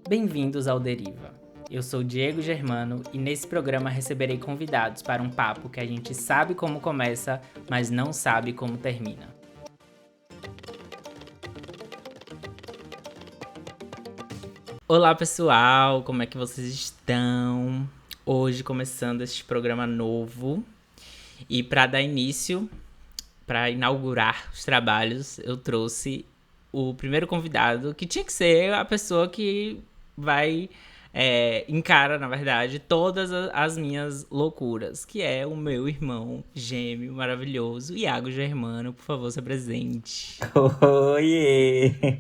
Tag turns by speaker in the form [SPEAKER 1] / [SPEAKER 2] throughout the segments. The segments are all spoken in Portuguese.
[SPEAKER 1] Bem-vindos ao Deriva. Eu sou Diego Germano e nesse programa receberei convidados para um papo que a gente sabe como começa, mas não sabe como termina. Olá pessoal, como é que vocês estão? Hoje começando este programa novo e para dar início, para inaugurar os trabalhos, eu trouxe o primeiro convidado, que tinha que ser a pessoa que vai encara, na verdade, todas as minhas loucuras, que é o meu irmão gêmeo maravilhoso, Iago Germano. Por favor, se apresente.
[SPEAKER 2] Oiê!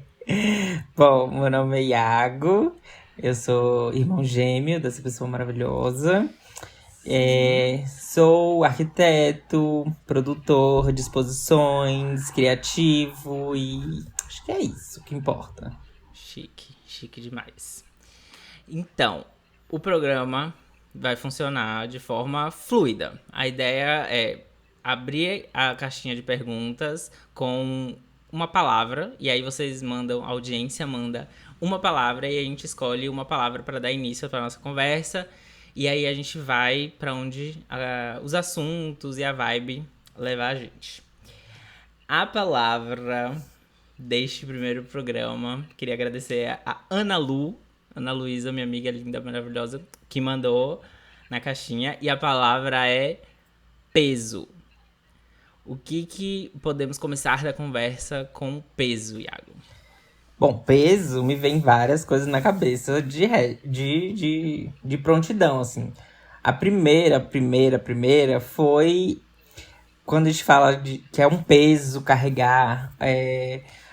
[SPEAKER 2] Bom, meu nome é Iago, eu sou irmão gêmeo dessa pessoa maravilhosa.
[SPEAKER 1] Sim,
[SPEAKER 2] Sou arquiteto, produtor de exposições, criativo e acho que é isso que importa.
[SPEAKER 1] chique, chique demais. Então, o programa vai funcionar de forma fluida. A ideia é abrir a caixinha de perguntas com uma palavra, e aí vocês mandam, a audiência manda uma palavra, e a gente escolhe uma palavra para dar início para nossa conversa, e aí a gente vai para onde os assuntos e a vibe levar a gente. A palavra deste primeiro programa, queria agradecer a Ana Luísa, minha amiga linda, maravilhosa, que mandou na caixinha. E a palavra é peso. O que podemos começar da conversa com peso, Iago?
[SPEAKER 2] Bom, peso, me vem várias coisas na cabeça de prontidão, assim. A primeira foi quando a gente fala de que é um peso carregar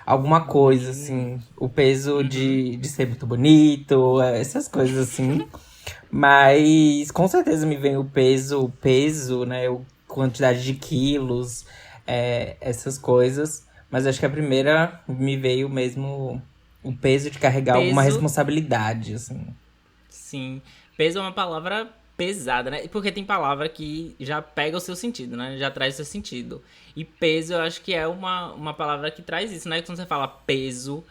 [SPEAKER 2] alguma coisa,
[SPEAKER 1] Hum,
[SPEAKER 2] assim, o peso
[SPEAKER 1] uhum.
[SPEAKER 2] de ser muito bonito, essas coisas assim. Mas com certeza me vem o peso, né? Quantidade de quilos, essas coisas. Mas acho que a primeira me veio mesmo o peso de carregar alguma
[SPEAKER 1] Peso,
[SPEAKER 2] responsabilidade, assim.
[SPEAKER 1] sim. Peso é uma palavra pesada, né? Porque tem palavra que já pega o seu sentido, né? Já traz o seu sentido. E peso eu acho que é uma palavra que traz isso, né? Quando você fala peso,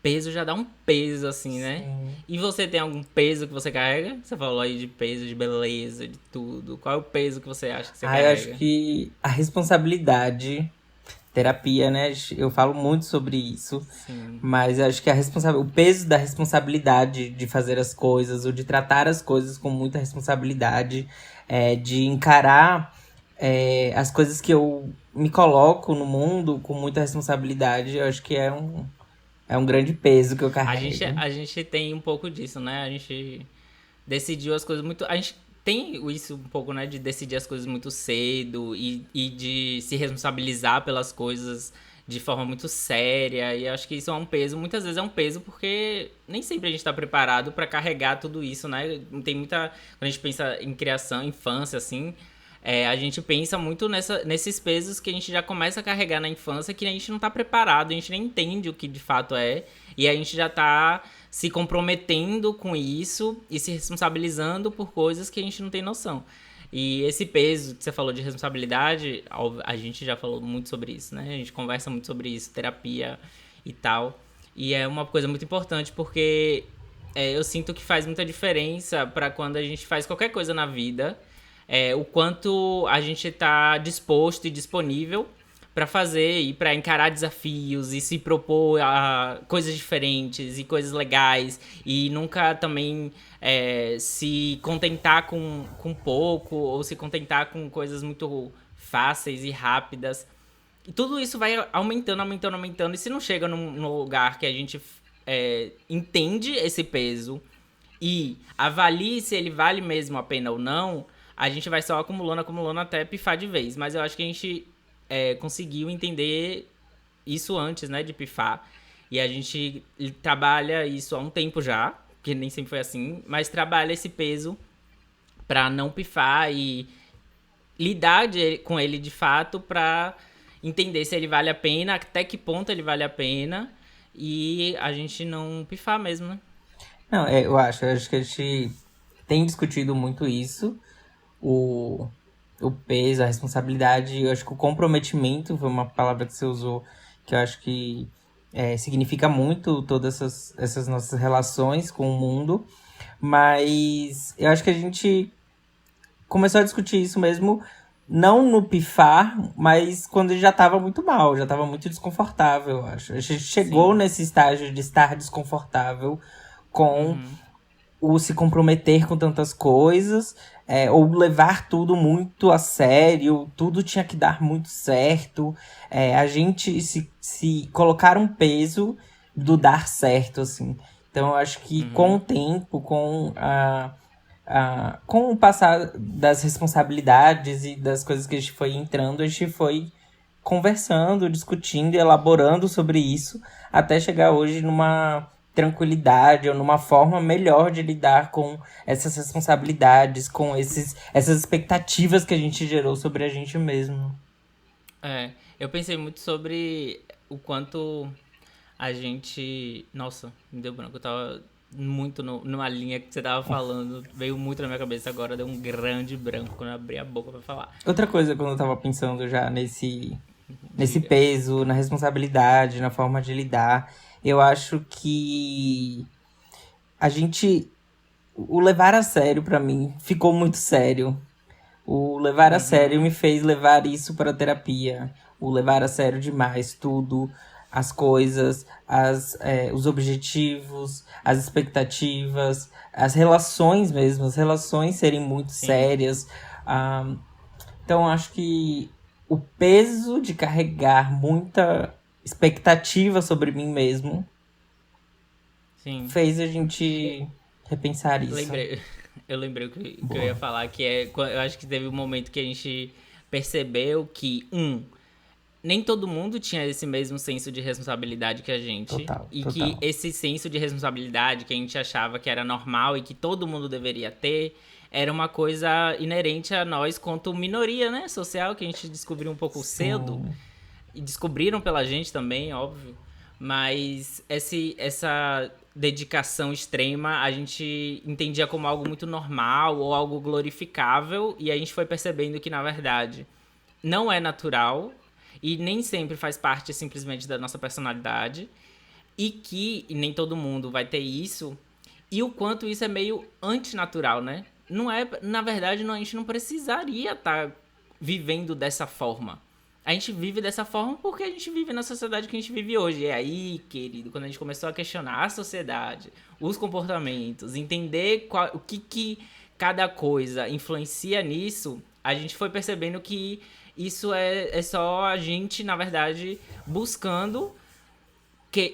[SPEAKER 1] peso já dá um peso, assim, né?
[SPEAKER 2] Sim.
[SPEAKER 1] E você tem algum peso que você carrega? Você falou aí de peso, de beleza, de tudo. Qual é o peso que você acha que você
[SPEAKER 2] Ah, eu acho
[SPEAKER 1] carrega?
[SPEAKER 2] que a responsabilidade, terapia, né? Eu falo muito sobre isso.
[SPEAKER 1] Sim.
[SPEAKER 2] Mas eu acho que o peso da responsabilidade de fazer as coisas, ou de tratar as coisas com muita responsabilidade, de encarar as coisas que eu me coloco no mundo com muita responsabilidade, eu acho que é um grande peso que eu carrego.
[SPEAKER 1] A gente tem um pouco disso, né? A gente decidiu as coisas muito. A gente tem isso um pouco, né? De decidir as coisas muito cedo e de se responsabilizar pelas coisas de forma muito séria. E acho que isso é um peso. Muitas vezes é um peso porque nem sempre a gente está preparado para carregar tudo isso, né? Tem muita. Quando a gente pensa em criação, infância, assim. A gente pensa muito nesses pesos que a gente já começa a carregar na infância, que a gente não tá preparado, a gente nem entende o que de fato é, e a gente já tá se comprometendo com isso e se responsabilizando por coisas que a gente não tem noção. E esse peso que você falou de responsabilidade, a gente já falou muito sobre isso, né? A gente conversa muito sobre isso, terapia e tal. E é uma coisa muito importante porque eu sinto que faz muita diferença para quando a gente faz qualquer coisa na vida, o quanto a gente está disposto e disponível para fazer e para encarar desafios e se propor a coisas diferentes e coisas legais e nunca também se contentar com pouco ou se contentar com coisas muito fáceis e rápidas. E tudo isso vai aumentando, aumentando, aumentando. E se não chega num lugar que a gente entende esse peso e avalie se ele vale mesmo a pena ou não, a gente vai só acumulando, acumulando até pifar de vez. Mas eu acho que a gente conseguiu entender isso antes, né, de pifar. E a gente trabalha isso há um tempo já, porque nem sempre foi assim, mas trabalha esse peso pra não pifar e lidar com ele de fato pra entender se ele vale a pena, até que ponto ele vale a pena e a gente não pifar mesmo, né?
[SPEAKER 2] Não, eu acho que a gente tem discutido muito isso, o, o peso, a responsabilidade, eu acho que o comprometimento foi uma palavra que você usou, que eu acho que significa muito todas essas nossas relações com o mundo. Mas eu acho que a gente começou a discutir isso mesmo, não no pifar, mas quando já tava muito mal, já tava muito desconfortável, eu acho. A gente chegou
[SPEAKER 1] Sim.
[SPEAKER 2] nesse estágio de estar desconfortável com
[SPEAKER 1] Uhum.
[SPEAKER 2] o se comprometer com tantas coisas, ou levar tudo muito a sério, tudo tinha que dar muito certo. A gente se colocar um peso do dar certo, assim. Então eu acho que com o
[SPEAKER 1] Uhum.
[SPEAKER 2] tempo, com o passar das responsabilidades e das coisas que a gente foi entrando, a gente foi conversando, discutindo, elaborando sobre isso, até chegar hoje numa tranquilidade ou numa forma melhor de lidar com essas responsabilidades, com essas expectativas que a gente gerou sobre a gente mesmo.
[SPEAKER 1] É, eu pensei muito sobre o quanto a gente. Nossa, me deu branco. Eu tava muito numa linha que você tava falando. Veio muito na minha cabeça agora, deu um grande branco quando eu abri a boca pra falar.
[SPEAKER 2] Outra coisa, quando eu tava pensando já nesse
[SPEAKER 1] Diga.
[SPEAKER 2] peso, na responsabilidade, na forma de lidar, eu acho que a gente. O levar a sério, pra mim, ficou muito sério. O levar a sério
[SPEAKER 1] Uhum.
[SPEAKER 2] me fez levar isso para a terapia. O levar a sério demais tudo, as coisas, os objetivos, as expectativas, as relações mesmo, as relações serem muito
[SPEAKER 1] Sim,
[SPEAKER 2] sérias. Ah, então acho que o peso de carregar muita expectativa sobre mim mesmo
[SPEAKER 1] sim.
[SPEAKER 2] fez a
[SPEAKER 1] E-
[SPEAKER 2] gente repensar isso.
[SPEAKER 1] Lembrei. Eu lembrei o que eu ia
[SPEAKER 2] Boa.
[SPEAKER 1] falar, que é. Eu acho que teve um momento que a gente percebeu que, nem todo mundo tinha esse mesmo senso de responsabilidade que a gente.
[SPEAKER 2] Total,
[SPEAKER 1] E que
[SPEAKER 2] total.
[SPEAKER 1] esse senso de responsabilidade que a gente achava que era normal e que todo mundo deveria ter, era uma coisa inerente a nós quanto minoria, né, social, que a gente descobriu um pouco cedo.
[SPEAKER 2] Sim.
[SPEAKER 1] E descobriram pela gente também, óbvio. Mas essa dedicação extrema a gente entendia como algo muito normal ou algo glorificável. E a gente foi percebendo que, na verdade, não é natural e nem sempre faz parte simplesmente da nossa personalidade e que nem todo mundo vai ter isso e o quanto isso é meio antinatural, né? Não é, na verdade, não, a gente não precisaria estar vivendo dessa forma. A gente vive dessa forma porque a gente vive na sociedade que a gente vive hoje. E aí, querido, quando a gente começou a questionar a sociedade, os comportamentos, entender o que cada coisa influencia nisso, a gente foi percebendo que isso é só a gente, na verdade, buscando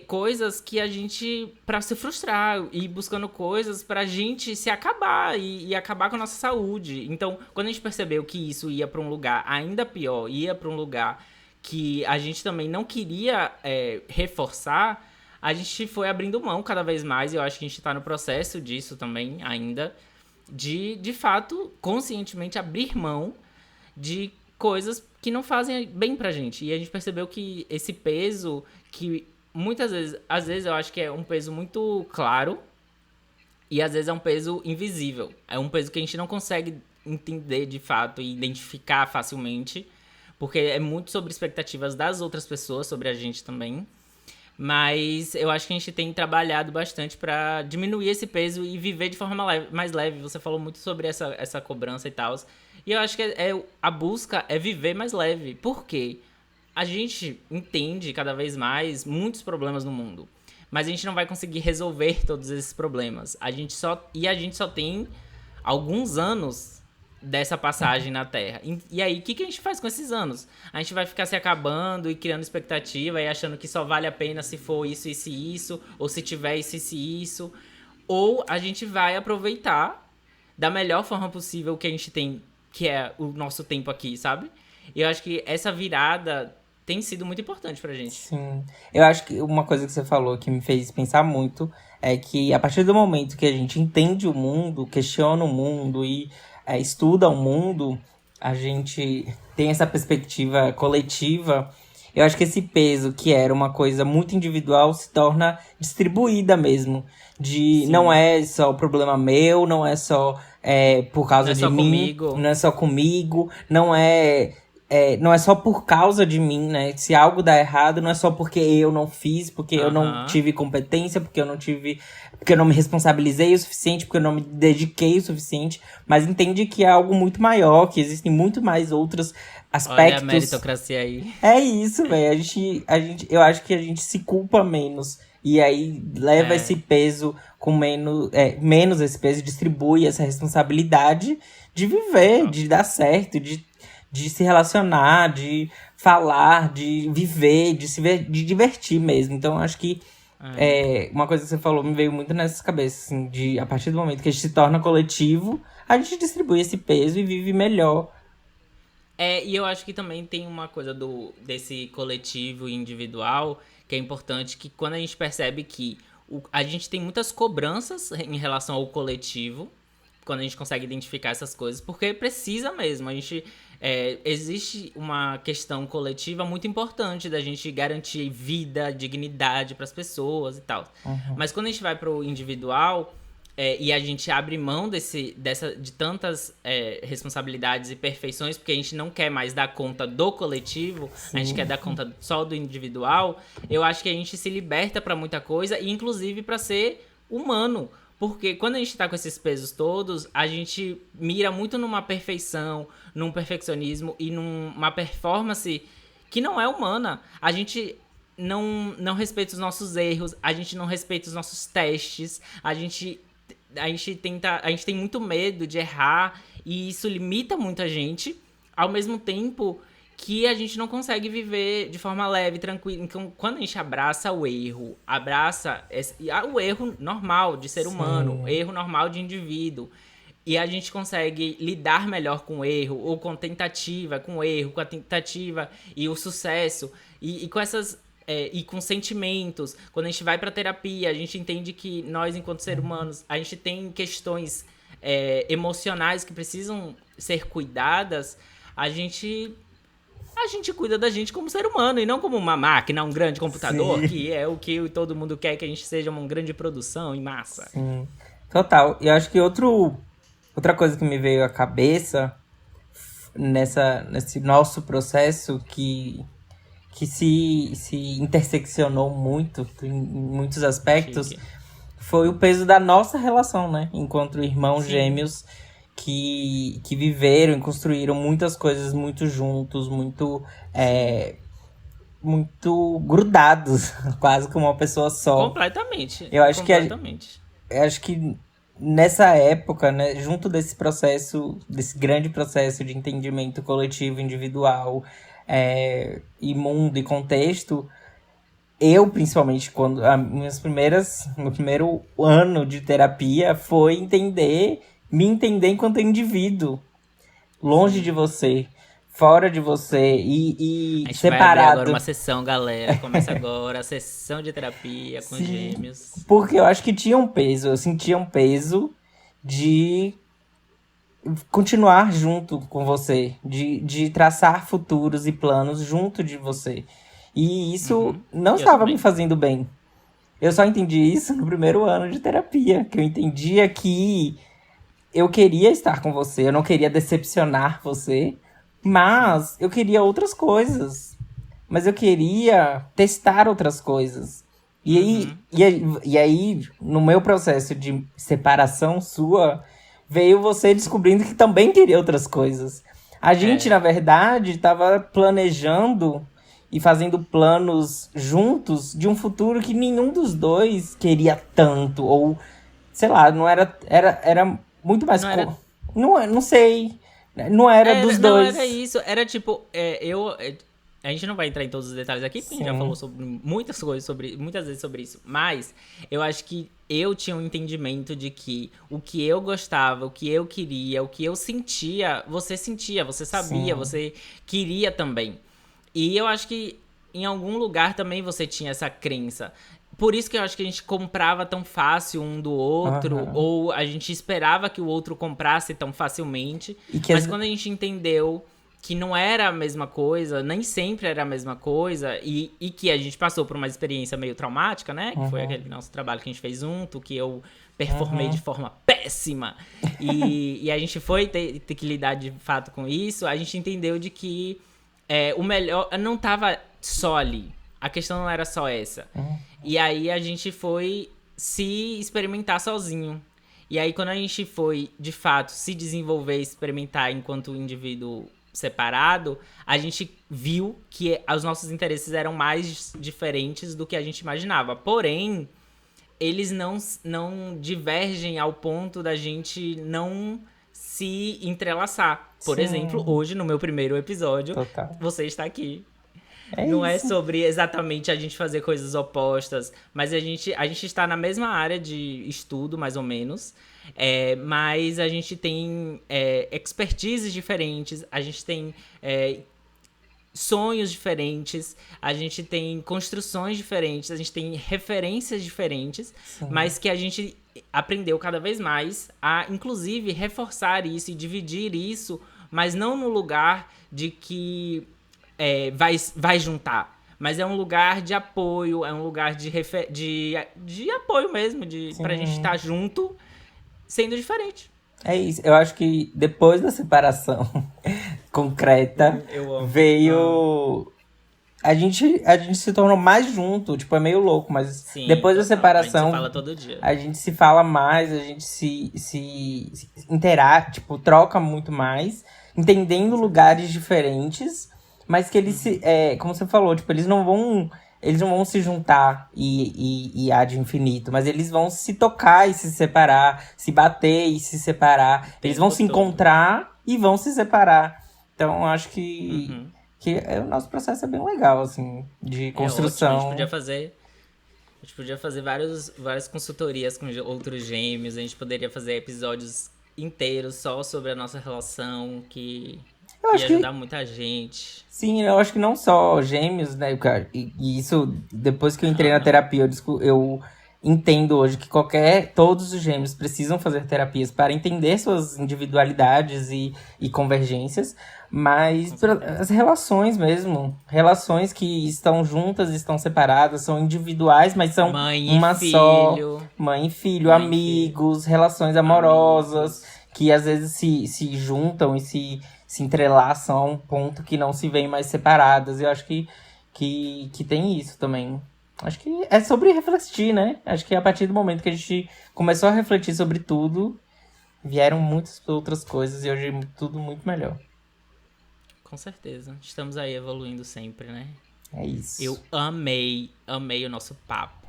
[SPEAKER 1] coisas que a gente para se frustrar e buscando coisas pra gente se acabar e acabar com a nossa saúde. Então, quando a gente percebeu que isso ia pra um lugar ainda pior, ia pra um lugar que a gente também não queria reforçar, a gente foi abrindo mão cada vez mais. E eu acho que a gente tá no processo disso também ainda, de fato, conscientemente abrir mão de coisas que não fazem bem pra gente. E a gente percebeu que esse peso, que muitas vezes, às vezes eu acho que é um peso muito claro e às vezes é um peso invisível. É um peso que a gente não consegue entender de fato e identificar facilmente, porque é muito sobre expectativas das outras pessoas sobre a gente também. Mas eu acho que a gente tem trabalhado bastante para diminuir esse peso e viver de forma mais leve. Você falou muito sobre essa cobrança e tal. E eu acho que a busca é viver mais leve. Por quê? A gente entende cada vez mais muitos problemas no mundo. Mas a gente não vai conseguir resolver todos esses problemas. A gente só tem alguns anos dessa passagem na Terra. E aí, o que a gente faz com esses anos? A gente vai ficar se acabando e criando expectativa e achando que só vale a pena se for isso, isso e isso, ou se tiver isso, isso e isso. Ou a gente vai aproveitar da melhor forma possível o que a gente tem, que é o nosso tempo aqui, sabe? E eu acho que essa virada tem sido muito importante pra gente.
[SPEAKER 2] Sim. Eu acho que uma coisa que você falou que me fez pensar muito é que a partir do momento que a gente entende o mundo, questiona o mundo e estuda o mundo, a gente tem essa perspectiva coletiva. Eu acho que esse peso, que era uma coisa muito individual, se torna distribuída mesmo. De não
[SPEAKER 1] Sim.
[SPEAKER 2] é só problema meu, não é só por
[SPEAKER 1] Não
[SPEAKER 2] causa
[SPEAKER 1] é
[SPEAKER 2] de
[SPEAKER 1] só
[SPEAKER 2] mim,
[SPEAKER 1] comigo.
[SPEAKER 2] não é só comigo, não é não é só por causa de mim, né? Se algo dá errado, não é só porque eu não fiz, porque eu não
[SPEAKER 1] Aham.
[SPEAKER 2] tive competência, porque eu não me responsabilizei o suficiente, porque eu não me dediquei o suficiente, mas entende que é algo muito maior, que existem muito mais outros
[SPEAKER 1] Olha a
[SPEAKER 2] aspectos.
[SPEAKER 1] meritocracia aí.
[SPEAKER 2] É isso, velho. Eu acho que a gente se culpa menos. E aí leva esse
[SPEAKER 1] É.
[SPEAKER 2] peso com menos esse peso, distribui essa responsabilidade de viver,
[SPEAKER 1] Total.
[SPEAKER 2] de dar certo, de se relacionar, de falar, de viver, de divertir mesmo. Então, eu acho que
[SPEAKER 1] É.
[SPEAKER 2] uma coisa que você falou me veio muito nessa cabeça, assim, de a partir do momento que a gente se torna coletivo, a gente distribui esse peso e vive melhor.
[SPEAKER 1] E eu acho que também tem uma coisa desse coletivo e individual que é importante, que quando a gente percebe que a gente tem muitas cobranças em relação ao coletivo, quando a gente consegue identificar essas coisas, porque precisa mesmo. Existe uma questão coletiva muito importante da gente garantir vida, dignidade para as pessoas e tal.
[SPEAKER 2] Uhum.
[SPEAKER 1] Mas quando a gente vai para o individual, e a gente abre mão de tantas responsabilidades e perfeições, porque a gente não quer mais dar conta do coletivo, a gente
[SPEAKER 2] Sim.
[SPEAKER 1] quer dar conta só do individual, eu acho que a gente se liberta para muita coisa, e inclusive para ser humano. Porque quando a gente tá com esses pesos todos, a gente mira muito numa perfeição, num perfeccionismo e numa performance que não é humana. A gente não respeita os nossos erros, a gente não respeita os nossos testes, a gente tem muito medo de errar e isso limita muita gente, ao mesmo tempo que a gente não consegue viver de forma leve, tranquila. Então, quando a gente abraça o erro, o erro normal de ser humano,
[SPEAKER 2] Sim.
[SPEAKER 1] erro normal de indivíduo, e a gente consegue lidar melhor com o erro, ou com o erro, com a tentativa e o sucesso, e com essas e com sentimentos. Quando a gente vai para terapia, a gente entende que nós, enquanto seres humanos, a gente tem questões emocionais que precisam ser cuidadas. A gente a gente cuida da gente como ser humano e não como uma máquina, um grande computador,
[SPEAKER 2] Sim.
[SPEAKER 1] que é o que todo mundo quer que a gente seja uma grande produção em massa.
[SPEAKER 2] Sim. Total. E eu acho que outra coisa que me veio à cabeça nesse nosso processo que se interseccionou muito em muitos aspectos
[SPEAKER 1] Chique.
[SPEAKER 2] foi o peso da nossa relação, né? Enquanto irmãos
[SPEAKER 1] Sim.
[SPEAKER 2] gêmeos que viveram e construíram muitas coisas muito juntos,
[SPEAKER 1] Sim.
[SPEAKER 2] muito grudados, quase como uma pessoa só.
[SPEAKER 1] Completamente.
[SPEAKER 2] Eu acho que,
[SPEAKER 1] Completamente.
[SPEAKER 2] eu acho que nessa época, né, junto desse processo, desse grande processo de entendimento coletivo, individual, e mundo e contexto, eu, principalmente, meu primeiro ano de terapia foi me entender enquanto indivíduo, longe de
[SPEAKER 1] Sim.
[SPEAKER 2] você, fora de você
[SPEAKER 1] A
[SPEAKER 2] e
[SPEAKER 1] gente vai abrir agora uma
[SPEAKER 2] separado.
[SPEAKER 1] sessão, galera. Começa agora a sessão de terapia com
[SPEAKER 2] Sim,
[SPEAKER 1] gêmeos.
[SPEAKER 2] porque eu acho que tinha um peso, eu sentia um peso de continuar junto com você, de traçar futuros e planos junto de você. E isso
[SPEAKER 1] Uhum.
[SPEAKER 2] não
[SPEAKER 1] Eu
[SPEAKER 2] estava me
[SPEAKER 1] também.
[SPEAKER 2] fazendo bem. Eu só entendi isso no primeiro ano de terapia, que eu entendia que eu queria estar com você, eu não queria decepcionar você,
[SPEAKER 1] Sim.
[SPEAKER 2] mas eu queria outras coisas. Mas eu queria testar outras coisas.
[SPEAKER 1] Uhum.
[SPEAKER 2] E aí, no meu processo de separação sua, veio você descobrindo que também queria outras coisas. A gente, na
[SPEAKER 1] É.
[SPEAKER 2] verdade, estava planejando e fazendo planos juntos de um futuro que nenhum dos dois queria tanto. Ou, sei lá, não era muito mais.
[SPEAKER 1] Não era.
[SPEAKER 2] Não sei. Não era dos
[SPEAKER 1] Não era
[SPEAKER 2] dois.
[SPEAKER 1] isso. Era tipo, a gente não vai entrar em todos os detalhes aqui, porque a gente já falou
[SPEAKER 2] Sim.
[SPEAKER 1] sobre muitas coisas, muitas vezes sobre isso. Mas eu acho que eu tinha um entendimento de que o que eu gostava, o que eu queria, o que eu sentia, você sabia,
[SPEAKER 2] Sim.
[SPEAKER 1] você queria também. E eu acho que em algum lugar também você tinha essa crença. Por isso que eu acho que a gente comprava tão fácil um do outro,
[SPEAKER 2] Aham.
[SPEAKER 1] ou a gente esperava que o outro comprasse tão facilmente.
[SPEAKER 2] E que
[SPEAKER 1] Mas quando a gente entendeu que não era a mesma coisa, nem sempre era a mesma coisa, e que a gente passou por uma experiência meio traumática, né? Que foi
[SPEAKER 2] Uhum.
[SPEAKER 1] aquele nosso trabalho que a gente fez junto, que eu performei de
[SPEAKER 2] Uhum.
[SPEAKER 1] forma péssima, e a gente foi ter que lidar de fato com isso, a gente entendeu de que o melhor não tava só ali. A questão não era só essa. E aí a gente foi se experimentar sozinho. E aí quando a gente foi, de fato, se desenvolver e experimentar enquanto indivíduo separado, a gente viu que os nossos interesses eram mais diferentes do que a gente imaginava. Porém, eles não divergem ao ponto da gente não se entrelaçar. Por
[SPEAKER 2] Sim.
[SPEAKER 1] exemplo, hoje, no meu primeiro episódio,
[SPEAKER 2] Total.
[SPEAKER 1] você está aqui.
[SPEAKER 2] É
[SPEAKER 1] Não é
[SPEAKER 2] isso.
[SPEAKER 1] sobre exatamente a gente fazer coisas opostas, mas a gente está na mesma área de estudo, mais ou menos. Mas a gente tem expertises diferentes, a gente tem sonhos diferentes, a gente tem construções diferentes, a gente tem referências diferentes, mas que a gente aprendeu cada vez mais a, inclusive, reforçar isso e dividir isso, mas não no lugar de que vai juntar. Mas é um lugar de apoio, é um lugar de apoio mesmo, pra gente estar junto, sendo diferente.
[SPEAKER 2] É isso. Eu acho que depois da separação concreta,
[SPEAKER 1] Eu amo.
[SPEAKER 2] veio. A gente se tornou mais junto. Tipo, é meio louco, mas
[SPEAKER 1] Sim,
[SPEAKER 2] depois da
[SPEAKER 1] total.
[SPEAKER 2] separação.
[SPEAKER 1] A gente se fala todo dia.
[SPEAKER 2] A gente se fala mais, a gente se interage, tipo, troca muito mais, entendendo lugares diferentes, mas que eles como você falou, tipo, eles não vão se juntar e há de infinito, mas eles vão se tocar e se separar, se bater e se separar, eles vão se encontrar e vão se separar. Então, acho que o nosso processo é bem legal, assim, de construção.
[SPEAKER 1] Ótimo. A gente podia fazer várias consultorias com outros gêmeos, a gente poderia fazer episódios inteiros só sobre a nossa relação, que ia ajudar muita gente.
[SPEAKER 2] Sim, eu acho que não só gêmeos, né, cara? E isso, depois que eu entrei na terapia, eu entendo hoje que todos os gêmeos precisam fazer terapias para entender suas individualidades e convergências, mas as relações mesmo, relações que estão juntas, estão separadas, são individuais, mas são uma só. Mãe e filho, amigos, relações amorosas, que às vezes se juntam e se entrelaçam a um ponto que não se veem mais separadas. Eu acho que tem isso também. Acho que é sobre refletir, né? Acho que a partir do momento que a gente começou a refletir sobre tudo, vieram muitas outras coisas e hoje é tudo muito melhor.
[SPEAKER 1] Com certeza. Estamos aí evoluindo sempre, né?
[SPEAKER 2] É isso.
[SPEAKER 1] Eu amei o nosso papo.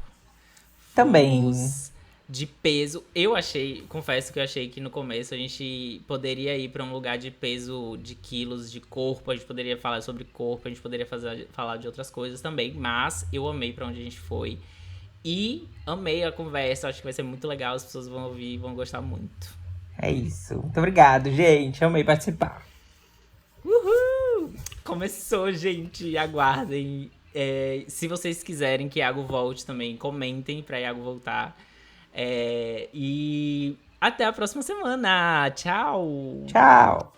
[SPEAKER 2] Também.
[SPEAKER 1] Fomos de peso. Confesso que eu achei que no começo a gente poderia ir pra um lugar de peso de quilos, de corpo, a gente poderia falar sobre corpo, a gente poderia falar de outras coisas também, mas eu amei pra onde a gente foi e amei a conversa, acho que vai ser muito legal, as pessoas vão ouvir e vão gostar muito.
[SPEAKER 2] É isso. Muito obrigado, gente. Amei participar.
[SPEAKER 1] Uhul! Começou, gente. Aguardem. Se vocês quiserem que Iago volte também, comentem pra Iago voltar. E até a próxima semana. Tchau!
[SPEAKER 2] Tchau!